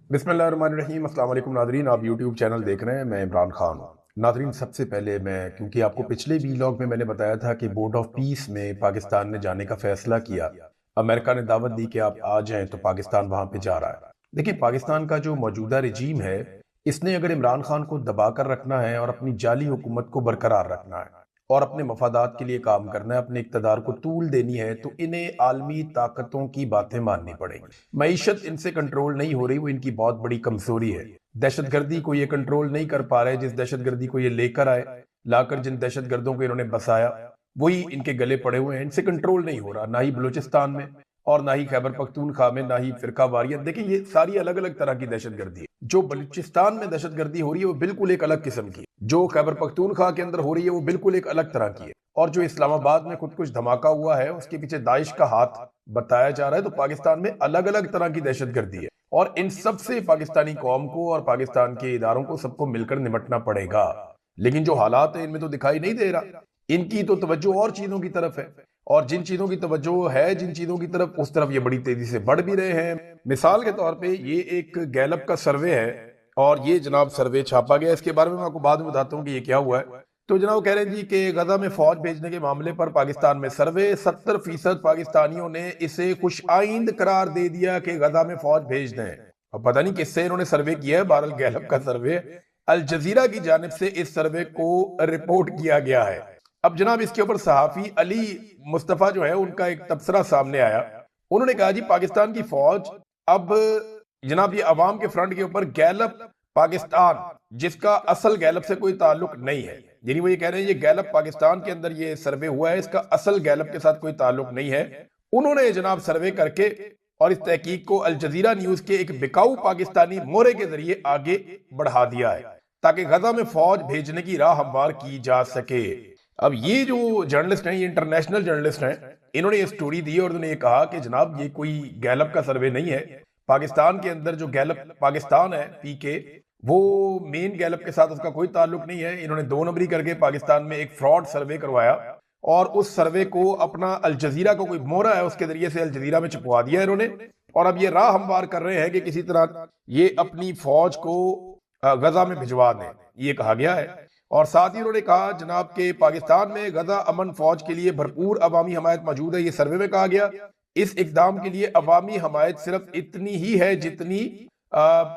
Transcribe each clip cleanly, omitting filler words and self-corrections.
बिस्मिल्लाहिर्रहमानिर्रहीम। अस्सलाम वालेकुम नादरीन, आप यूट्यूब चैनल देख रहे हैं। मैं इमरान खान हूँ। नादरीन, सबसे पहले मैं, क्योंकि आपको पिछले वीलॉग में मैंने बताया था कि बोर्ड ऑफ पीस में पाकिस्तान ने जाने का फैसला किया, अमेरिका ने दावत दी कि आप आ जाएं, तो पाकिस्तान वहां पे जा रहा है। देखिए, पाकिस्तान का जो मौजूदा रजीम है, इसने अगर इमरान खान को दबा कर रखना है और अपनी जाली हुकूमत को बरकरार रखना है और अपने मफादात के लिए काम करना है, अपने इक़्तिदार को तूल देनी है, तो इन्हें आलमी ताकतों की बातें माननी पड़ेगी। मईशत इनसे कंट्रोल नहीं हो रही, वो इनकी बहुत बड़ी कमजोरी है। दहशतगर्दी को ये कंट्रोल नहीं कर पा रहे। जिस दहशतगर्दी को ये लेकर आए, लाकर जिन दहशतगर्दों को इन्होंने बसाया, वही इनके गले पड़े हुए हैं। इनसे कंट्रोल नहीं हो रहा, ना ही बलूचिस्तान में और ना ही खैबर पख्तूनख्वा में, ना ही फिरका वारियत। देखिए, ये सारी अलग अलग तरह की दहशतगर्दी है। जो बलूचिस्तान में दहशतगर्दी हो रही है वो बिल्कुल एक अलग किस्म की है। जो खैबर पख्तूनख्वा के अंदर हो रही है वो बिल्कुल एक अलग तरह की है। और जो इस्लामाबाद में खुद कुछ धमाका हुआ है, उसके पीछे दाइश का हाथ बताया जा रहा है। तो पाकिस्तान में अलग अलग तरह की दहशतगर्दी है और इन सब से पाकिस्तानी कौम को और पाकिस्तान के इदारों को सबको मिलकर निपटना पड़ेगा। लेकिन जो हालात है इनमें तो दिखाई नहीं दे रहा। इनकी तो तवज्जो और चीजों की तरफ है, और जिन चीजों की तवज्जो है जिन चीजों की तरफ, उस तरफ ये बड़ी तेजी से बढ़ भी रहे हैं। मिसाल के तौर पे ये एक गैलप का सर्वे है और ये जनाब सर्वे छापा गया। इसके बारे में मैं आपको बाद में बताता हूँ कि ये क्या हुआ है। तो जनाब कह रहे हैं जी कि गजा में फौज भेजने के मामले पर पाकिस्तान में सर्वे, 70% पाकिस्तानियों ने इसे खुश आइंद करार दे दिया कि गजा में फौज भेज दें। अब पता नहीं किससे इन्होंने सर्वे किया है, बहरहाल गैलप का सर्वे। अल जजीरा की जानिब से इस सर्वे को रिपोर्ट किया गया है। अब जनाब इसके ऊपर सहाफी अली मुस्तफा जो है, उनका एक तबसरा सामने आया। उन्होंने कहा जी पाकिस्तान की फौज अब, जनाब ये अवाम के फ्रंट के ऊपर गैलप पाकिस्तान, जिसका असल गैलप से कोई ताल्लुक नहीं है, यानी वो ये कह रहे हैं ये गैलप पाकिस्तान के अंदर ये सर्वे हुआ है, इसका असल गैलप के साथ कोई ताल्लुक नहीं है। उन्होंने जनाब सर्वे करके और इस तहकीक को अल जजीरा न्यूज के एक बिकाऊ पाकिस्तानी मोहरे के जरिए आगे बढ़ा दिया है, ताकि गजा में फौज भेजने की राह हमवार की जा सके। अब ये जो जर्नलिस्ट हैं, ये इंटरनेशनल जर्नलिस्ट हैं, इन्होंने ये स्टोरी दी और उन्होंने ये कहा कि जनाब ये कोई गैलप का सर्वे नहीं है। पाकिस्तान के अंदर जो गैलप पाकिस्तान है, पीके, वो मेन गैलप के साथ उसका कोई ताल्लुक नहीं है। इन्होंने 2 नंबरी करके पाकिस्तान में एक फ्रॉड सर्वे करवाया और उस सर्वे को अपना अल जजीरा को कोई मोहरा है उसके जरिए से अल जजीरा में छुपवा दिया इन्होंने। और अब ये राह हमवार कर रहे हैं कि किसी तरह ये अपनी फौज को गजा में भिजवा दें, ये कहा गया है। और साथ ही उन्होंने कहा जनाब के पाकिस्तान में गजा अमन फौज के लिए भरपूर अवामी हमायत मौजूद है, ये सर्वे में कहा गया। इस इकदाम के लिए अवामी हमायत सिर्फ इतनी ही है जितनी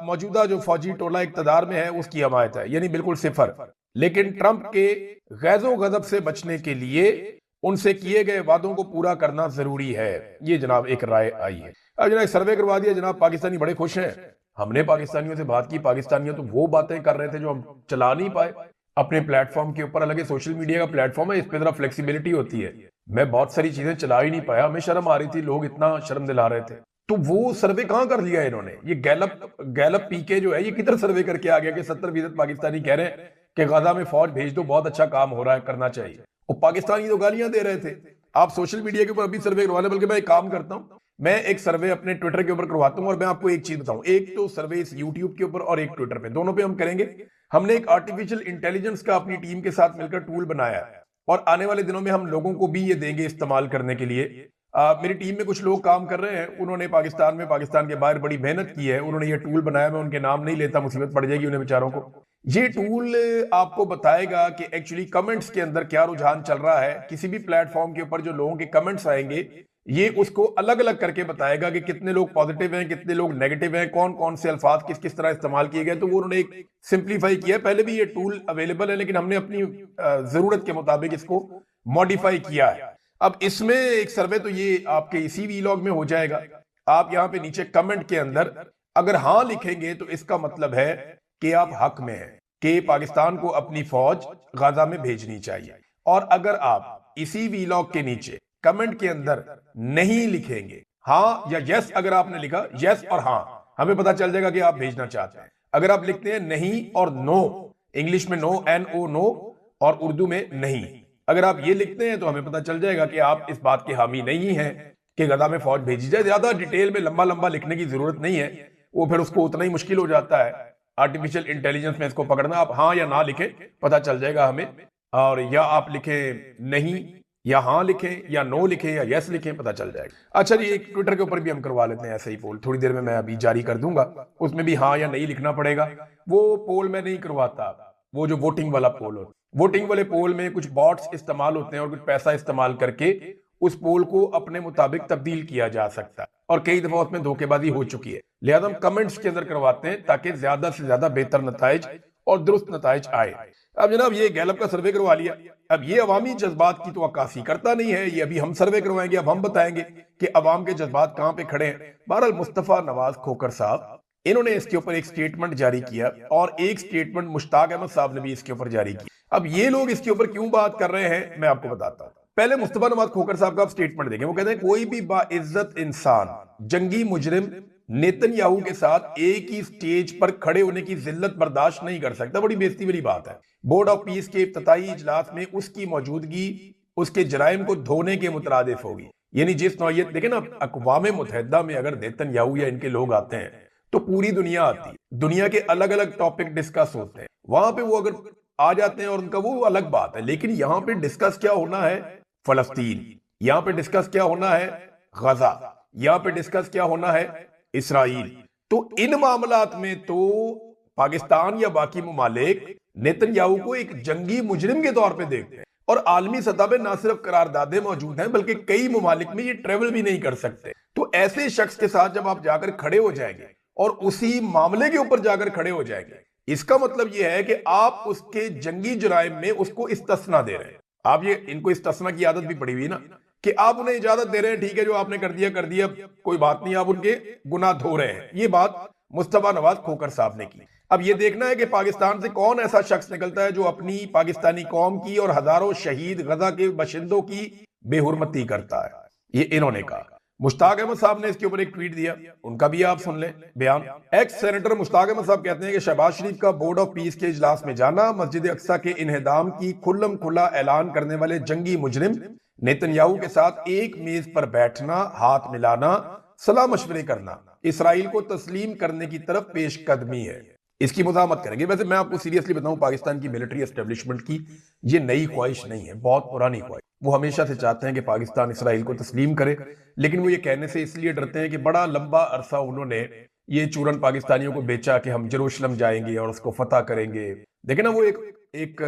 मौजूदा जो फौजी टोला इक्तदार में है उसकी हमायत है, यानी बिल्कुल सिफर। लेकिन ट्रंप के गैजो गजब से बचने के लिए उनसे किए गए वादों को पूरा करना जरूरी है, ये जनाब एक राय आई है। अब जनाब सर्वे करवा दिया, जनाब पाकिस्तानी बड़े खुश हैं। हमने पाकिस्तानियों से बात की, पाकिस्तानियों तो वो बातें कर रहे थे जो हम चला नहीं पाए अपने प्लेटफॉर्म के ऊपर। अलग सोशल मीडिया का प्लेटफॉर्म है, इस पे जरा फ्लेक्सिबिलिटी होती है। मैं बहुत सारी चीजें चला ही नहीं पाया, हमें शर्म आ रही थी, लोग इतना शर्म दिला रहे थे। तो वो सर्वे कहां कर लिया इन्होंने? ये गैलप पीके जो है, ये किधर सर्वे करके आ गया कि 70% पाकिस्तानी कह रहे हैं कि गजा में फौज भेज दो, बहुत अच्छा काम हो रहा है, करना चाहिए। और पाकिस्तानी तो गालियां दे रहे थे। आप सोशल मीडिया के ऊपर अभी सर्वे करवा लें, बल्कि मैं एक काम करता हूं, मैं एक सर्वे अपने ट्विटर के ऊपर करवाता हूं और मैं आपको एक चीज बताऊं, एक तो सर्वे इस यूट्यूब के ऊपर और एक ट्विटर पे, दोनों पे हम करेंगे। हमने एक आर्टिफिशियल इंटेलिजेंस का अपनी टीम के साथ मिलकर टूल बनाया है और आने वाले दिनों में हम लोगों को भी ये देंगे इस्तेमाल करने के लिए। मेरी टीम में कुछ लोग काम कर रहे हैं, उन्होंने पाकिस्तान में, पाकिस्तान के बाहर बड़ी मेहनत की है, उन्होंने ये टूल बनाया। मैं उनके नाम नहीं लेता, मुसीबत पड़ जाएगी उन्हें बेचारों को। ये टूल आपको बताएगा कि एक्चुअली कमेंट्स के अंदर क्या रुझान चल रहा है। किसी भी प्लेटफॉर्म के ऊपर जो लोगों के कमेंट्स आएंगे, ये उसको अलग अलग करके बताएगा कि कितने लोग पॉजिटिव हैं, कितने लोग नेगेटिव हैं, कौन कौन से अल्फाज किस किस तरह इस्तेमाल किए गए। तो वो उन्होंने एक सिंप्लीफाई किया है। पहले भी ये टूल अवेलेबल है, लेकिन हमने अपनी जरूरत के मुताबिक इसको मॉडिफाई किया है। अब इसमें एक सर्वे तो ये आपके इसी वीलॉग में हो जाएगा। आप यहां पे नीचे कमेंट के अंदर अगर हां लिखेंगे तो इसका मतलब है कि आप हक में हैं कि पाकिस्तान को अपनी फौज गाजा में भेजनी चाहिए। और अगर आप इसी वीलॉग के नीचे कमेंट के अंदर नहीं लिखेंगे, हां या यस, अगर आपने लिखा यस और हां, हमें पता चल जाएगा कि आप भेजना चाहते हैं। अगर आप लिखते हैं नहीं और नो, इंग्लिश में नो, NO नो, और उर्दू में नहीं, अगर आप ये लिखते हैं तो हमें पता चल जाएगा कि आप इस बात के हामी नहीं हैं कि गजा में फौज भेजी जाए। ज्यादा डिटेल में लंबा लंबा लिखने की जरूरत नहीं है, वो फिर उसको उतना ही मुश्किल हो जाता है आर्टिफिशियल इंटेलिजेंस में इसको पकड़ना। आप हाँ या ना लिखें, पता चल जाएगा हमें। और या आप लिखें नहीं या हाँ लिखें या नो लिखें या यस लिखें, पता चल जाएगा। अच्छा जी, एक ट्विटर के ऊपर भी हम करवा लेते हैं ऐसे ही पोल, थोड़ी देर में मैं अभी जारी कर दूंगा, उसमें भी हाँ या नहीं लिखना पड़ेगा। वो पोल मैं नहीं करवाता, वो जो वोटिंग वाला पोल होता है, वोटिंग वाले पोल में कुछ बॉट्स इस्तेमाल होते हैं और कुछ पैसा इस्तेमाल करके उस पोल को अपने मुताबिक तब्दील किया जा सकता है, और कई दफा उसमें धोखेबाजी हो चुकी है। लिहाजा हम कमेंट्स के अंदर करवाते हैं ताकि ज्यादा से ज्यादा बेहतर नताइज और दुरुस्त नताइज आए। अब जनाब ये गैलप का सर्वे करवा लिया, अब ये अवामी जज्बात की तो अक्कासी करता नहीं है, ये अभी हम सर्वे करवाएंगे, अब हम बताएंगे कि अवाम के जज्बात कहां पे खड़े हैं। बहरहाल मुस्तफा नवाज खोकर साहब, इन्होंने इसके ऊपर एक स्टेटमेंट जारी किया और एक स्टेटमेंट मुश्ताक अहमद साहब ने भी इसके ऊपर जारी किया। अब ये लोग इसके ऊपर क्यों बात कर रहे हैं मैं आपको बताता हूं। पहले मुस्तफा नवाज खोकर साहब का आप स्टेटमेंट देखें, वो कहते हैं कोई भी बाइज्जत इंसान जंगी मुजरिम नेतन्याहू के साथ एक ही स्टेज पर खड़े होने की जिल्लत बर्दाश्त नहीं कर सकता। बड़ी बेइज्जती वाली बात है। बोर्ड ऑफ पीस के इफ्तिताई इजलास में उसकी मौजूदगी उसके जराइम को धोने के मुतरादिफ होगी। यानी जिस नौयत, देखे ना, अक़वाम मुत्तहिदा में अगर नेतन्याहू या इनके लोग आते हैं तो पूरी दुनिया आती है, दुनिया के अलग अलग टॉपिक डिस्कस होते हैं, वहां पे वो अगर आ जाते हैं और उनका वो अलग बात है। लेकिन यहां पे डिस्कस क्या होना है, फलस्तीन, यहां पे डिस्कस क्या होना है, गजा, यहां पे डिस्कस क्या होना है, इसराइल। तो इन मामलात में तो पाकिस्तान या बाकी ममालिक नेतन्याहू को एक जंगी मुजरिम के तौर पे देखते हैं, और आलमी सतह पे ना सिर्फ करारदादे मौजूद हैं बल्कि कई ममालिक में ये ट्रेवल भी नहीं कर सकते। तो ऐसे शख्स के साथ जब आप जाकर खड़े हो जाएंगे और उसी मामले के ऊपर जाकर खड़े हो जाएंगे, इसका मतलब यह है कि आप उसके जंगी जुराइम में उसको इस्तिस्ना दे रहे हैं। आप ये, इनको इस्तिस्ना की आदत भी पड़ी हुई ना, कि आप उन्हें इजाजत दे रहे हैं, ठीक है जो आपने कर दिया, कोई बात नहीं, आप उनके गुनाह धो रहे हैं। ये बात मुस्तफा नवाज खोकर साहब ने की। अब ये देखना है कि पाकिस्तान से कौन ऐसा शख्स निकलता है जो अपनी पाकिस्तानी कौम की और हजारों शहीद गजा के बशिंदों की बेहुरमती करता है। ये इन्होंने कहा। मुश्ताक अहमद साहब ने इसके ऊपर एक ट्वीट दिया, उनका भी आप सुन लें बयान। एक्स सेनेटर मुश्ताक अहमद साहब कहते हैं कि शहबाज शरीफ का बोर्ड ऑफ पीस के इजलास में जाना, मस्जिद अक्सा के इन्हेदाम की खुल्लम खुला ऐलान करने वाले जंगी मुजरिम नेतन्याहू के साथ एक मेज पर बैठना, हाथ मिलाना, सलाह मशवरे करना, इसराइल को तस्लीम करने की तरफ पेशकदमी है। इसकी मुज़ाहमत करेंगे। वैसे मैं आपको सीरियसली बताऊं, पाकिस्तान की मिलिट्री एस्टेब्लिशमेंट की ये नई ख्वाहिश नहीं है, बहुत पुरानी ख्वाहिश। वो हमेशा से चाहते हैं कि पाकिस्तान इसराइल को तस्लीम करे, लेकिन वो ये कहने से इसलिए डरते हैं कि बड़ा लंबा अरसा उन्होंने ये चूरन पाकिस्तानियों को बेचा कि हम जेरूशलम जाएंगे और उसको फतह करेंगे। देखे ना, वो एक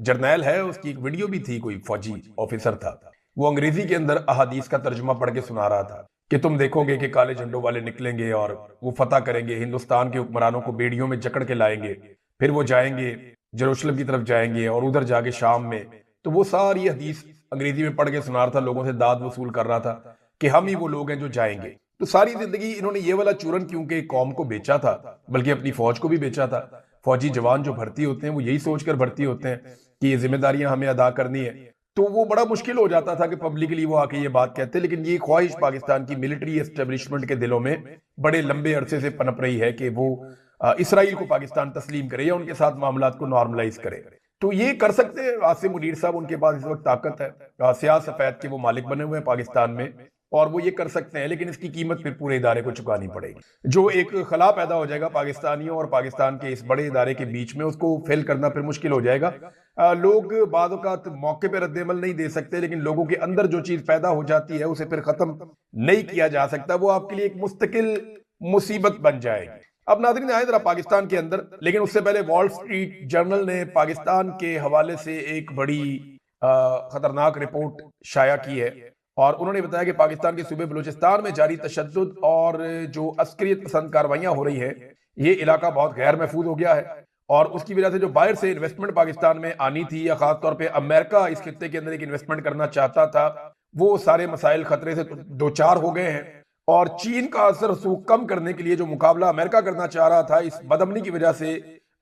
जर्नैल है, उसकी एक वीडियो भी थी, कोई फौजी ऑफिसर था, वो अंग्रेजी के अंदर अहादीस का तर्जुमा पढ़ के सुना रहा था कि तुम देखोगे कि काले झंडों वाले निकलेंगे और वो फतह करेंगे, हिंदुस्तान के हुक्मरानों को बेड़ियों में जकड़ के लाएंगे, फिर वो जाएंगे जेरूशलम की तरफ जाएंगे और उधर जाके शाम में। तो वो सारी हदीस अंग्रेजी में पढ़ के सुना रहा था, लोगों से दाद वसूल कर रहा था कि हम ही वो लोग हैं जो जाएंगे। तो सारी जिंदगी इन्होंने ये वाला चूरन क्योंकि कौम को बेचा था, बल्कि अपनी फौज को भी बेचा था। फौजी जवान जो भर्ती होते हैं वो यही सोचकर भर्ती होते हैं कि ये जिम्मेदारियां हमें अदा करनी है। तो वो बड़ा मुश्किल हो जाता था कि पब्लिकली वो आके ये बात कहते। लेकिन ये ख्वाहिश पाकिस्तान की मिलिट्री एस्टेब्लिशमेंट के दिलों में बड़े लंबे अरसे से पनप रही है कि वो इसराइल को पाकिस्तान तस्लीम करे या उनके साथ मामलात को नॉर्मलाइज करे। तो ये कर सकते हैं आसिम मुनीर साहब, उनके पास इस वक्त ताकत है, स्याह सफेद के वो मालिक बने हुए हैं पाकिस्तान में, और वो ये कर सकते हैं। लेकिन इसकी कीमत फिर पूरे इदारे को चुकानी पड़ेगी। जो एक खला पैदा हो जाएगा पाकिस्तानियों और पाकिस्तान के इस बड़े इदारे के बीच में, उसको फेल करना फिर मुश्किल हो जाएगा। लोग बाद औक़ात मौके पर रद्देमल नहीं दे सकते, लेकिन लोगों के अंदर जो चीज पैदा हो जाती है उसे फिर खत्म नहीं किया जा सकता। वो आपके लिए एक मुस्तकिल मुसीबत बन जाएगी। अब नाज़रीन आए जरा पाकिस्तान के अंदर, लेकिन उससे पहले वॉल स्ट्रीट जर्नल ने पाकिस्तान के हवाले से एक बड़ी खतरनाक रिपोर्ट शाया की है, और उन्होंने बताया कि पाकिस्तान के सूबे बलूचिस्तान में जारी तशद्दुद और जो अस्करियत पसंद कार्रवाइयां हो रही है, ये इलाका बहुत गैर महफूज हो गया है, और उसकी वजह से जो बाहर से इन्वेस्टमेंट पाकिस्तान में आनी थी, या खासतौर पे अमेरिका इस खित्ते के अंदर एक इन्वेस्टमेंट करना चाहता था, वो सारे मसाइल खतरे से दो चार हो गए हैं। और चीन का असर रसूख कम करने के लिए जो मुकाबला अमेरिका करना चाह रहा था, इस बदअमनी की वजह से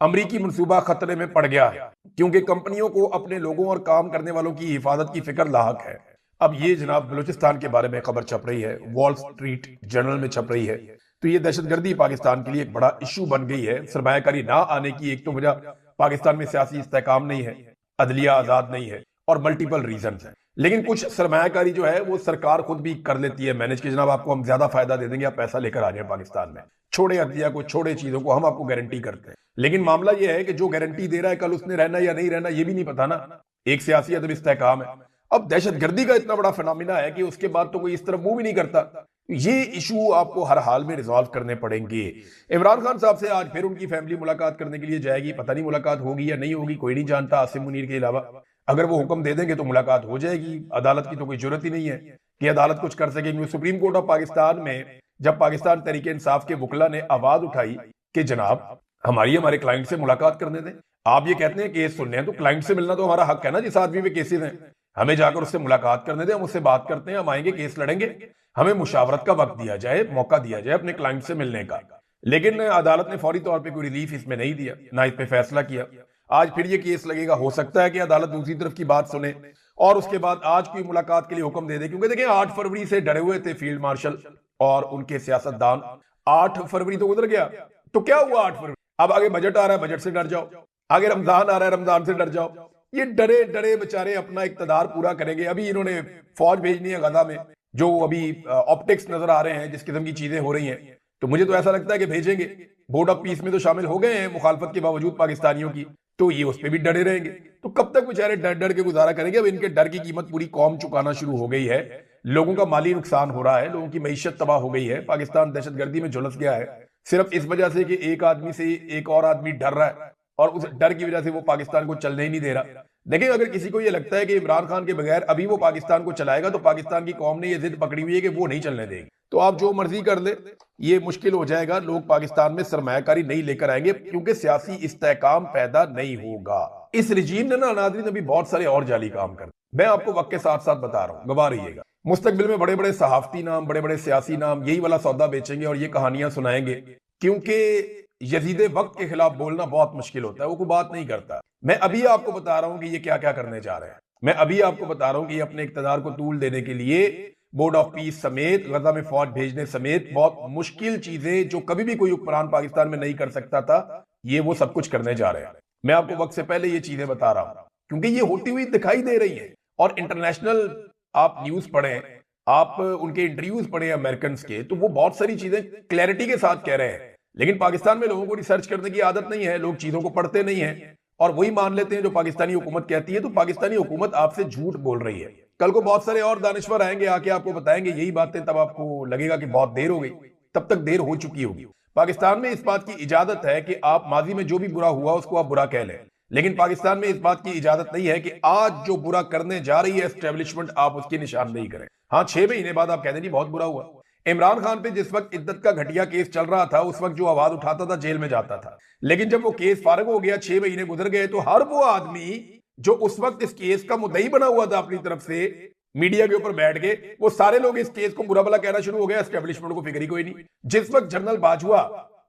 अमरीकी मंसूबा खतरे में पड़ गया है, क्योंकि कंपनियों को अपने लोगों और काम करने वालों की हिफाजत की फिक्र लाहक है। अब ये जनाब बलूचिस्तान के बारे में खबर छप रही है, वॉल स्ट्रीट जर्नल में छप रही है। तो ये दहशतगर्दी पाकिस्तान के लिए एक बड़ा इशू बन गई है। सरमायाकारी ना आने की एक तो वजह पाकिस्तान में सियासी इस्तेहकाम नहीं है, अदलिया आजाद नहीं है, और मल्टीपल रीजन है। लेकिन कुछ सरमायाकारी जो है वो सरकार खुद भी कर लेती है मैनेज, कि जनाब आपको हम ज्यादा फायदा दे देंगे, आप पैसा लेकर आ जाए पाकिस्तान में, छोड़े अदलिया को, छोड़े चीजों को, हम आपको गारंटी करते हैं। लेकिन मामला ये है कि जो गारंटी दे रहा है कल उसने रहना या नहीं रहना ये भी नहीं पता ना। एक सियासी अदम इस्तेहकाम है, अब दहशतगर्दी का इतना बड़ा फिनोमिना है कि उसके बाद तो कोई इस तरफ मुंह भी नहीं करता। ये इशू आपको हर हाल में रिजॉल्व करने पड़ेंगे। इमरान खान साहब से आज फिर उनकी फैमिली मुलाकात करने के लिए जाएगी, पता नहीं मुलाकात होगी या नहीं होगी, कोई नहीं जानता आसिम मुनीर के अलावा। अगर वो हुक्म दे देंगे तो मुलाकात हो जाएगी, अदालत की तो कोई जरूरत ही नहीं है कि अदालत कुछ कर सके। सुप्रीम कोर्ट ऑफ पाकिस्तान में जब पाकिस्तान तहरीक इंसाफ के वकला ने आवाज उठाई कि जनाब हमारे क्लाइंट से मुलाकात करने दें, आप ये कहते हैं केस सुनने हैं तो क्लाइंट से मिलना तो हमारा हक है ना, जिस आदमी में केसेस हैं, हमें जाकर उससे मुलाकात करने दें, हम उससे बात करते हैं, हम आएंगे, केस लड़ेंगे, हमें मुशावरत का वक्त दिया जाए, मौका दिया जाए अपने क्लाइंट से मिलने का। लेकिन अदालत ने फौरी तौर पे कोई रिलीफ इसमें नहीं दिया, ना इस पे फैसला किया। आज फिर ये केस लगेगा, हो सकता है कि अदालत दूसरी तरफ की बात सुने और उसके बाद आज कोई मुलाकात के लिए हुक्म दे दे। क्योंकि देखिए 8 फरवरी से डरे हुए थे फील्ड मार्शल और उनके सियासतदान। 8 फरवरी तो गुजर गया, तो क्या हुआ 8 फरवरी? अब आगे बजट आ रहा है, बजट से डर जाओ, आगे रमजान आ रहा है, रमजान से डर जाओ। ये डरे डरे बेचारे अपना इक्तदार पूरा करेंगे। अभी इन्होंने फौज भेजनी है गजा में, जो अभी ऑप्टिक्स नजर आ रहे हैं, जिस किस्म की चीजें हो रही हैं, तो मुझे तो ऐसा लगता है कि भेजेंगे। बोर्ड ऑफ पीस में तो शामिल हो गए हैं मुखालफत के बावजूद पाकिस्तानियों की, तो ये उस पर भी डरे रहेंगे। तो कब तक बेचारे डर डर के गुजारा करेंगे? अब इनके डर की कीमत पूरी कौम चुकाना शुरू हो गई है। लोगों का माली नुकसान हो रहा है, लोगों की मईशत तबाह हो गई है, पाकिस्तान दहशतगर्दी में झुलस गया है, सिर्फ इस वजह से कि एक आदमी से एक और आदमी डर रहा है और उस डर की वजह से वो पाकिस्तान को चलने ही नहीं दे रहा। देखिए, अगर किसी को ये लगता है कि इमरान खान के बगैर अभी वो पाकिस्तान को चलाएगा, तो पाकिस्तान की कौम ने ये जिद पकड़ी हुई है कि वो नहीं चलने देगी। तो आप जो मर्जी कर ले, ये मुश्किल हो जाएगा। लोग पाकिस्तान में सरमायाकारी नहीं लेकर आएंगे क्योंकि सियासी इस्तेहकाम पैदा नहीं होगा। इस रिजीम ने ना नाज़रीन अभी बहुत सारे और जाली काम कर, मैं आपको वक्त के साथ साथ बता रहा हूं, गवाह रहिएगा। मुस्तकबिल में बड़े बड़े सहाफती नाम, बड़े बड़े सियासी नाम यही वाला सौदा बेचेंगे और ये कहानियां सुनाएंगे, क्योंकि यजीद वक्त के खिलाफ बोलना बहुत मुश्किल होता है, वो कोई बात नहीं करता। मैं अभी आपको बता रहा हूं कि ये क्या क्या करने जा रहे हैं। मैं अभी आपको बता रहा हूं कि ये अपने इक्तदार को तूल देने के लिए बोर्ड ऑफ पीस समेत, गजा में फौज भेजने समेत बहुत मुश्किल चीजें जो कभी भी कोई हुक्मरान पाकिस्तान में नहीं कर सकता था, ये वो सब कुछ करने जा रहे हैं। मैं आपको वक्त से पहले ये चीजें बता रहा हूं क्योंकि ये होती हुई दिखाई दे रही है। और इंटरनेशनल आप न्यूज पढ़ें, आप उनके इंटरव्यूज पढ़ें अमेरिकन के, तो वो बहुत सारी चीजें क्लैरिटी के साथ कह रहे हैं। लेकिन पाकिस्तान में लोगों को रिसर्च करने की आदत नहीं है, लोग चीजों को पढ़ते नहीं है और वही मान लेते हैं जो पाकिस्तानी हुकूमत कहती है। तो पाकिस्तानी हुकूमत आपसे झूठ बोल रही है। कल को बहुत सारे और दानिश्वर आएंगे, आके आपको बताएंगे यही बातें, तब आपको लगेगा कि बहुत देर हो गई। तब तक देर हो चुकी होगी। पाकिस्तान में इस बात की इजाजत है कि आप माजी में जो भी बुरा हुआ उसको आप बुरा कह लें, लेकिन पाकिस्तान में इस बात की इजाजत नहीं है कि आज जो बुरा करने जा रही है एस्टेब्लिशमेंट, आप उसकी निशानदेही करें। हाँ, 6 महीने बाद आप कहते हैं बहुत बुरा हुआ। इमरान खान पे जिस वक्त इद्दत का घटिया केस चल रहा था, उस वक्त जो आवाज उठाता था जेल में जाता था। लेकिन जब वो केस फारिग हो गया, 6 महीने गुजर गए, तो हर वो आदमी जो उस वक्त इस केस का मुद्दई बना हुआ था अपनी तरफ से, मीडिया के ऊपर बैठ के, वो सारे लोग इस केस को बुरा भला कहना शुरू हो गया। एस्टेब्लिशमेंट को फिक्र ही कोई नहीं। जिस वक्त जनरल बाजवा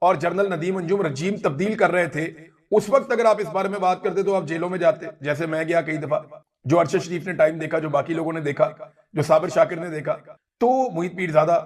और जनरल नदीम अंजुम रजीम तब्दील कर रहे थे, उस वक्त अगर आप इस बारे में बात करते तो आप जेलों में जाते, जैसे मैं गया कई दफा, जो अरशद शरीफ ने टाइम देखा, जो बाकी लोगों ने देखा, जो साबिर शाकिर ने देखा, तो मुहित पीरजादा,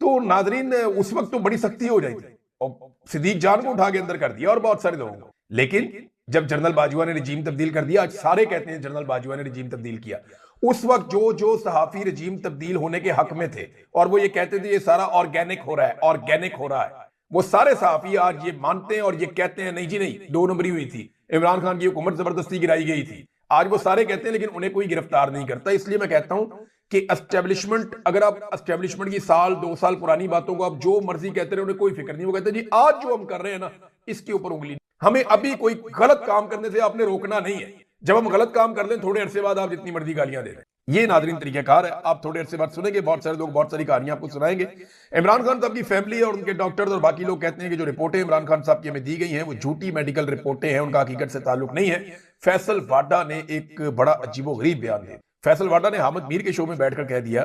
तो नाजरीन उस वक्त तो बड़ी सख्ती हो जाती और सिद्दीक जान को उठा के अंदर कर दिया और बहुत सारे लोगों को। लेकिन जब जनरल बाजवा ने रजीम तब्दील कर दिया, आज सारे कहते हैं जनरल बाजवा ने रजीम तब्दील किया, उस वक्त जो जो सहाफी रजीम तब्दील होने के हक में थे और वो ये कहते थे ये सारा ऑर्गेनिक हो रहा है, ऑर्गेनिक हो रहा है, वो सारे सहाफी आज ये मानते हैं और ये कहते हैं नहीं जी नहीं, 2 नंबरी हुई थी, इमरान खान की हुकूमत जबरदस्ती गिराई गई थी। आज वो सारे कहते हैं, लेकिन उन्हें कोई गिरफ्तार नहीं करता। इसलिए मैं कहता हूं कि एस्टेब्लिशमेंट, अगर आप एस्टेब्लिशमेंट की 1-2 साल पुरानी बातों को आप जो मर्जी कहते रहे, उन्हें कोई फिक्र नहीं। वो कहते जी आज जो हम कर रहे हैं ना, इसके ऊपर उंगली, हमें अभी कोई गलत काम करने से आपने रोकना नहीं है। जब हम गलत काम कर लें, थोड़े अरसे बाद आप जितनी मर्जी गालियां दे दें। ये नाजरीन तरीकाकार है। आप थोड़े अरसे बाद सुनेंगे, बहुत सारे लोग बहुत सारी कहानियां आपको सुनाएंगे। इमरान खान साहब की फैमिली और उनके डॉक्टर्स और बाकी लोग कहते हैं कि जो रिपोर्टें इमरान खान साहब की हमें दी गई हैं वो झूठी मेडिकल रिपोर्टें हैं, उनका हकीकत से ताल्लुक नहीं है। फैसल वाडा ने एक बड़ा अजीबोगरीब बयान दिया। फैसल वाडा ने हामिद मीर के शो में बैठकर कह दिया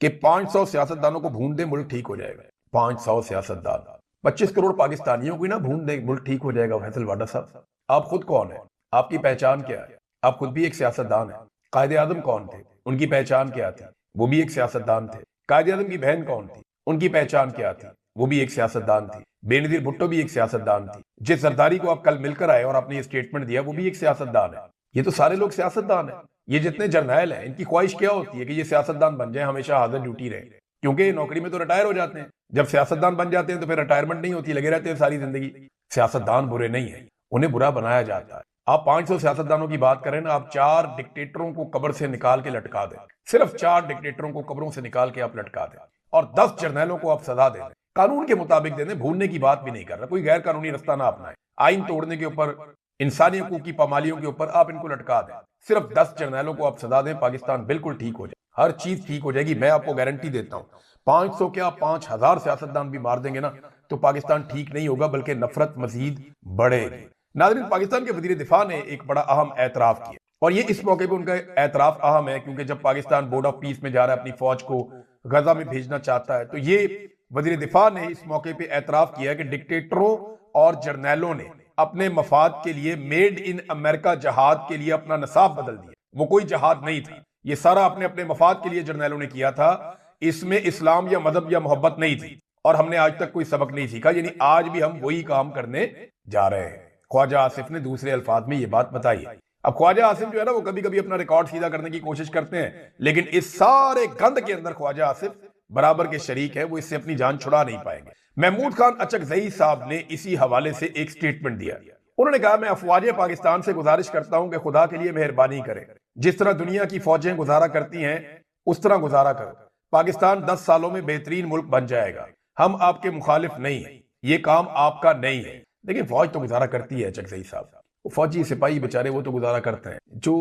कि 500 सियासतदानों को भून दे, मुल्क ठीक हो जाएगा। 500 सियासतदान, 25 करोड़ पाकिस्तानियों को ना भून दे, मुल्क ठीक हो जाएगा। फैसल वाडा साहब, आप खुद कौन है? आपकी पहचान क्या है? आप खुद भी एक सियासतदान है। कायदे आजम कौन थे? उनकी पहचान क्या थी? वो भी एक सियासतदान थे। कायदे आजम की बहन कौन थी? उनकी पहचान क्या थी? वो भी एक सियासतदान थी। बेनजीर भुट्टो भी एक सियासतदान थी। जिस जरदारी को आप कल मिलकर आए और आपने ये स्टेटमेंट दिया, वो भी एक सियासतदान है। ये तो सारे लोग सियासतदान है। ये जितने जर्नैल हैं, इनकी ख्वाहिश क्या होती है कि ये सियासतदान बन जाए, हमेशा हाजिर ड्यूटी रहे, क्योंकि नौकरी में तो रिटायर हो जाते हैं। जब सियासतदान बन जाते हैं तो फिर रिटायरमेंट नहीं होती, लगे रहते हैं सारी जिंदगी। सियासतदान बुरे नहीं है, उन्हें बुरा बनाया जाता है। आप 500 सियासतदानों की बात करें ना, आप 4 डिक्टेटरों को कब्र से निकाल के लटका दें, सिर्फ 4 डिक्टेटरों को कब्रों से निकाल के आप लटका दें और 10 जर्नैलों को आप सजा दे दें, कानून के मुताबिक दे दें, भूलने की बात भी नहीं कर रहा, कोई गैर कानूनी रास्ता ना अपनाए, आइन तोड़ने के ऊपर, इंसानी हकूक की पामालियों के ऊपर आप इनको लटका दें, सिर्फ 10 जर्नैलों को आप सजा दें, पाकिस्तान बिल्कुल ठीक हो जाए, हर चीज ठीक हो जाएगी। मैं आपको गारंटी देता हूं, 500 क्या 5000 सियासतदान भी मार देंगे ना तो पाकिस्तान ठीक नहीं होगा, बल्कि नफरत मजीद बढ़ेगी। नाज़रीन, पाकिस्तान के वजीर दिफा ने एक बड़ा अहम एतराफ किया और ये इस मौके पे उनका एतराफ अहम है क्योंकि जब पाकिस्तान बोर्ड ऑफ पीस में जा रहा है, अपनी फौज को गजा में भेजना चाहता है, तो ये वजीर दिफा ने इस मौके पे एतराफ किया कि डिक्टेटरों और जर्नैलों ने अपने मफाद के लिए मेड इन अमेरिका जहाद के लिए अपना नसाब बदल दिया। वो कोई जहाद नहीं था, ये सारा अपने अपने मफाद के लिए जर्नैलों ने किया था। इसमें इस्लाम या मजहब या मोहब्बत नहीं थी और हमने आज तक कोई सबक नहीं सीखा, यानी आज भी हम वही काम करने जा रहे हैं। ख्वाजा आसिफ ने दूसरे अल्फाज में ये बात बताई है। अब ख्वाजा आसिफ जो है ना, वो कभी कभी अपना रिकॉर्ड सीधा करने की कोशिश करते हैं, लेकिन इस सारे गंद के अंदर ख्वाजा आसिफ बराबर के शरीक है, वो इससे अपनी जान छुड़ा नहीं पाएंगे। महमूद खान अचकजई साहब ने इसी हवाले से एक स्टेटमेंट दिया। उन्होंने कहा, मैं अफवाज पाकिस्तान से गुजारिश करता हूं कि खुदा के लिए मेहरबानी करें, जिस तरह दुनिया की फौजें गुजारा करती हैं उस तरह गुजारा करो। पाकिस्तान 10 सालों में बेहतरीन मुल्क बन जाएगा। हम आपके मुखालिफ नहीं है, ये काम आपका नहीं है। देखिए, फौज तो गुजारा करती है चकसई साहब, फौजी सिपाही बेचारे वो तो गुजारा करते हैं। जो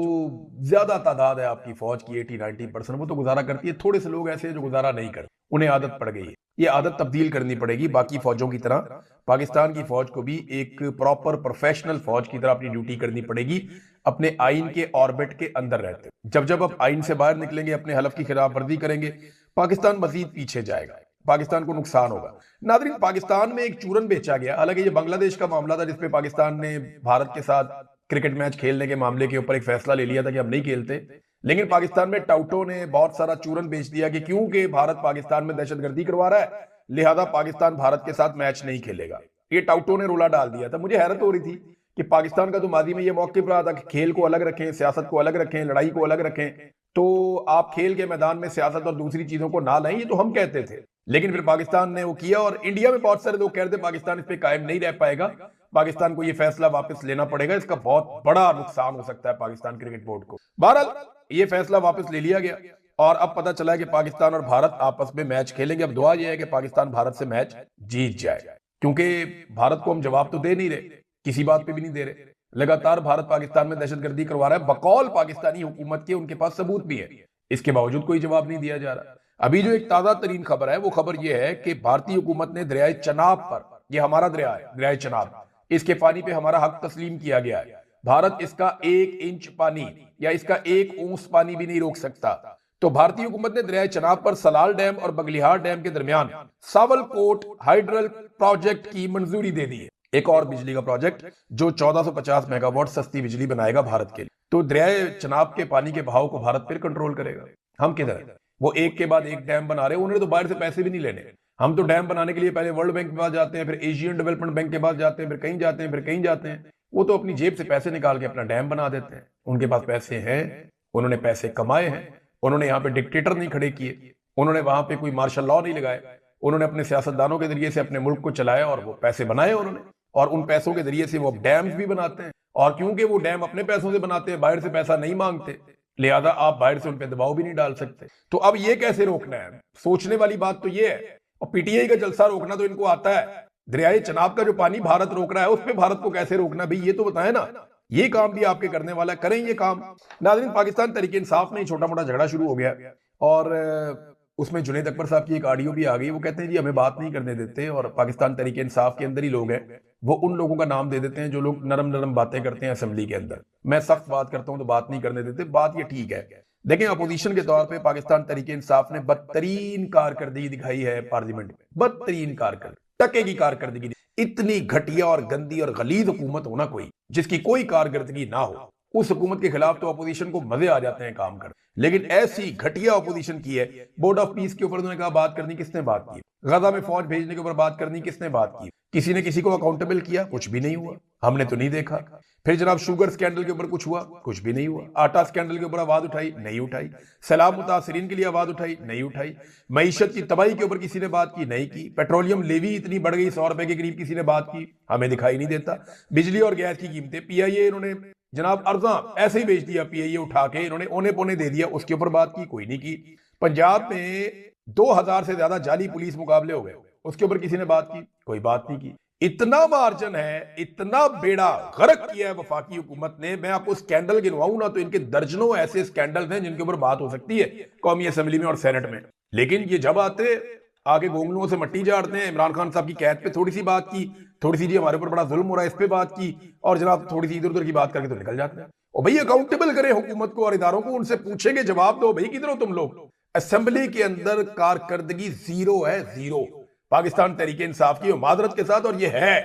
ज्यादा तादाद है आपकी फौज की 80-90% वो तो गुजारा करती है। थोड़े से लोग ऐसे हैं जो गुजारा नहीं करते, उन्हें आदत पड़ गई है। ये आदत तब्दील करनी पड़ेगी। बाकी फौजों की तरह पाकिस्तान की फौज को भी एक प्रॉपर प्रोफेशनल फौज की तरह अपनी ड्यूटी करनी पड़ेगी, अपने आइन के ऑर्बिट के अंदर रहते। जब जब आप आइन से बाहर निकलेंगे, अपने हलफ की खिलाफ वर्जी करेंगे, पाकिस्तान मजीद पीछे जाएगा, पाकिस्तान को नुकसान होगा। नादरीन, पाकिस्तान में एक चूरन बेचा गया। हालांकि ये बांग्लादेश का मामला था जिसपे पाकिस्तान ने भारत के साथ क्रिकेट मैच खेलने के मामले के ऊपर एक फैसला ले लिया था कि हम नहीं खेलते, लेकिन पाकिस्तान में टाउटों ने बहुत सारा चूरन बेच दिया कि क्योंकि भारत पाकिस्तान में दहशतगर्दी करवा रहा है, लिहाजा पाकिस्तान भारत के साथ मैच नहीं खेलेगा। ये टाउटों ने रोला डाल दिया था। मुझे हैरत हो रही थी कि पाकिस्तान का तो माजी में ये मौके पर था कि खेल को अलग रखें, सियासत को अलग रखें, लड़ाई को अलग रखें, तो आप खेल के मैदान में सियासत और दूसरी चीजों को ना लाएं, ये तो हम कहते थे। लेकिन फिर पाकिस्तान ने वो किया और इंडिया में बहुत सारे लोग कह रहे थे पाकिस्तान इस पे कायम नहीं रह पाएगा, पाकिस्तान को ये फैसला वापस लेना पड़ेगा, इसका बहुत बड़ा नुकसान हो सकता है पाकिस्तान क्रिकेट बोर्ड को। बहरहाल ये फैसला वापस ले लिया गया और अब पता चला है कि पाकिस्तान और भारत आपस में मैच खेलेंगे। अब दुआ यह है कि पाकिस्तान भारत से मैच जीत जाए, क्योंकि भारत को हम जवाब तो दे नहीं रहे, किसी बात पे भी नहीं दे रहे। लगातार भारत पाकिस्तान में दहशतगर्दी करवा रहा है, बकौल पाकिस्तानी हुकूमत के, उनके पास सबूत भी है, इसके बावजूद कोई जवाब नहीं दिया जा रहा। अभी जो एक ताजा तरीन खबर है, वो खबर यह है कि भारतीय हुकूमत ने दरियाए चनाब पर, यह हमारा दरिया है दरियाए चनाब, इसके पानी पे हमारा हक तस्लीम किया गया है। भारत इसका 1 इंच पानी या इसका 1 ऊंस पानी भी नहीं रोक सकता। तो भारतीय हुकूमत ने दरियाए चनाब पर सलाल डैम और बगलिहार डैम के दरमियान सावलकोट हाइड्रल प्रोजेक्ट की मंजूरी दे दी है। एक और बिजली का प्रोजेक्ट जो 1450 मेगावाट सस्ती बिजली बनाएगा भारत के लिए। तो दरियाए चनाब के पानी के बहाव को भारत फिर कंट्रोल करेगा। हम किधर, वो एक के बाद एक डैम बना रहे हैं, उन्होंने तो बाहर से पैसे भी नहीं लेने। हम तो डैम बनाने के लिए पहले वर्ल्ड बैंक के पास जाते हैं, फिर एशियन डेवलपमेंट बैंक के पास जाते हैं, फिर कहीं जाते हैं, फिर कहीं जाते हैं। वो तो अपनी जेब से पैसे निकाल के अपना डैम बना देते हैं। उनके पास पैसे हैं, उन्होंने पैसे कमाए हैं, उन्होंने यहाँ पे डिक्टेटर नहीं खड़े किए, उन्होंने वहां पे कोई मार्शल लॉ नहीं लगाए, उन्होंने अपने सियासतदानों के जरिए से अपने मुल्क को चलाया और वो पैसे बनाए उन्होंने, और उन पैसों के जरिए से वो डैम्स भी बनाते हैं। और क्योंकि वो डैम अपने पैसों से बनाते हैं, बाहर से पैसा नहीं मांगते, लिहाजा आप बाहर से उन पे दबाव भी नहीं डाल सकते। तो अब ये कैसे रोकना है, सोचने वाली बात तो ये है। और पीटीआई का जलसा रोकना तो इनको आता है। दरियाए चनाब का जो पानी भारत रोक रहा है, उस पर भारत को कैसे रोकना, भाई ये तो बताए ना। ये काम भी आपके करने वाला है, करें ये काम। नाज़रीन, पाकिस्तान तहरीक इंसाफ में छोटा मोटा झगड़ा शुरू हो गया और उसमें जुनैद अकबर साहब की एक ऑडियो भी आ गई। वो कहते हैं जी हमें बात नहीं करने देते, और पाकिस्तान तहरीक इंसाफ के अंदर ही लोग हैं, वो उन लोगों का नाम दे देते हैं जो लोग नरम नरम बातें करते हैं असेंबली के अंदर। मैं सख्त बात करता हूं तो बात नहीं करने देते। बात ये ठीक है, देखें अपोजिशन के तौर पे पाकिस्तान तहरीक इंसाफ ने बदतरीन कारकर्दगी दिखाई है पार्लियामेंट में, बदतरीन कारकर्दगी, टके की कारकर्दगी। इतनी घटिया और गंदी और गलीज हुकूमत होना कोई जिसकी कोई कारकर्दगी ना हो, उस हुकूमत के खिलाफ तो अपोजिशन को मजे आ जाते हैं काम कर। लेकिन ऐसी घटिया अपोजिशन की है। बोर्ड ऑफ पीस के ऊपर उन्होंने कहा बात करनी, किसने बात की? गजा में फौज भेजने के ऊपर बात करनी, किसने बात की? किसी ने किसी को अकाउंटेबल किया? कुछ भी नहीं हुआ, हमने तो नहीं देखा। फिर जनाब शुगर स्कैंडल के ऊपर कुछ हुआ? कुछ भी नहीं हुआ। आटा स्कैंडल के ऊपर आवाज उठाई? नहीं उठाई। सैलाब मुतासरीन के लिए आवाज उठाई? नहीं उठाई। मईशत की तबाही के ऊपर किसी ने बात की? नहीं की। पेट्रोलियम लेवी इतनी बढ़ गई 100 रुपए के करीब, किसी ने बात की? हमें दिखाई नहीं देता। बिजली और गैस की कीमतें, पीआईए इन्होंने जनाब अर्जा ऐसे ही बेच दिया, पीआईए उठा के इन्होंने ओने पोने दे दिया, उसके ऊपर बात की कोई नहीं की। पंजाब में 2000 से ज्यादा जाली पुलिस मुकाबले हो गए, उसके ऊपर किसी ने बात की? कोई बात नहीं की। इतना मार्जिन है, इतना बेड़ा गर्क किया है वफाकी हुकूमत ने। मैं आपको स्कैंडल गिनवाऊं ना तो इनके दर्जनों ऐसे स्कैंडल हैं जिनके ऊपर बात हो सकती है कौमी असेंबली में और सेनेट में, लेकिन ये जब आते आगे गोंगलुओं से मट्टी झाड़ते हैं। इमरान खान साहब की कैद पे थोड़ी सी बात की, थोड़ी सी जी हमारे ऊपर बड़ा जुल्म हो रहा है इस पे बात की, और जनाब थोड़ी सी इधर उधर की बात करके तो निकल जाते हैं। और भाई अकाउंटेबल करें हुकूमत को और इदारों को, उनसे पूछेंगे, जवाब दो भाई किधर हो तुम लोग। असेंबली के अंदर कारकर्दगी जीरो है, जीरो। पाकिस्तान तहरीके इंसाफ की माजरत के साथ, और ये है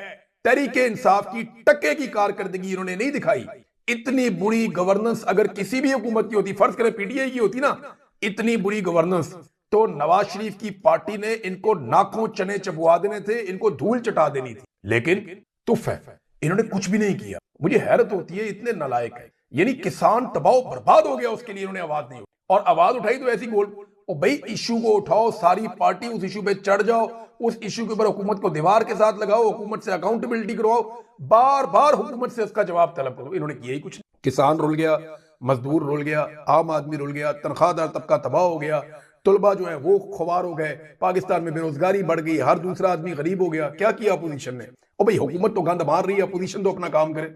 तहरीके इंसाफ की टके की कारकर्दगी इन्होंने नहीं दिखाई। इतनी बुरी गवर्नेंस अगर किसी भी हुकूमत की होती, फर्ज करें पीटीआई की होती ना, इतनी बुरी गवर्नेंस तो नवाज शरीफ की पार्टी ने इनको नाकों चने चबवा देने थे, इनको धूल चटा देनी थी। लेकिन तुफ है, इन्होंने कुछ भी नहीं किया। मुझे हैरत होती है, इतने नालायक है। यानी किसान तबाह बर्बाद हो गया, उसके लिए इन्होंने आवाज नहीं उठाई, और आवाज उठाई तो ऐसी गोल ओ भाई इशू को उठाओ, सारी पार्टी उस इशू पे चढ़ जाओ, उस इशू के ऊपर हुकूमत को दीवार के साथ लगाओ, हुकूमत से अकाउंटेबिलिटी करवाओ, बार बार हुकूमत से उसका जवाब तलब करो। इन्होंने किया ही कुछ नहीं। किसान रुल गया, मजदूर रुल गया, आम आदमी रुल गया, तनख्वाहदार तबका तबाह हो गया, तलबा जो है वो खुवार हो गए, पाकिस्तान में बेरोजगारी बढ़ गई, हर दूसरा आदमी गरीब हो गया। क्या किया अपोजिशन ने? ओ भाई हुकूमत तो गंद मार रही है, अपोजिशन तो अपना काम करे।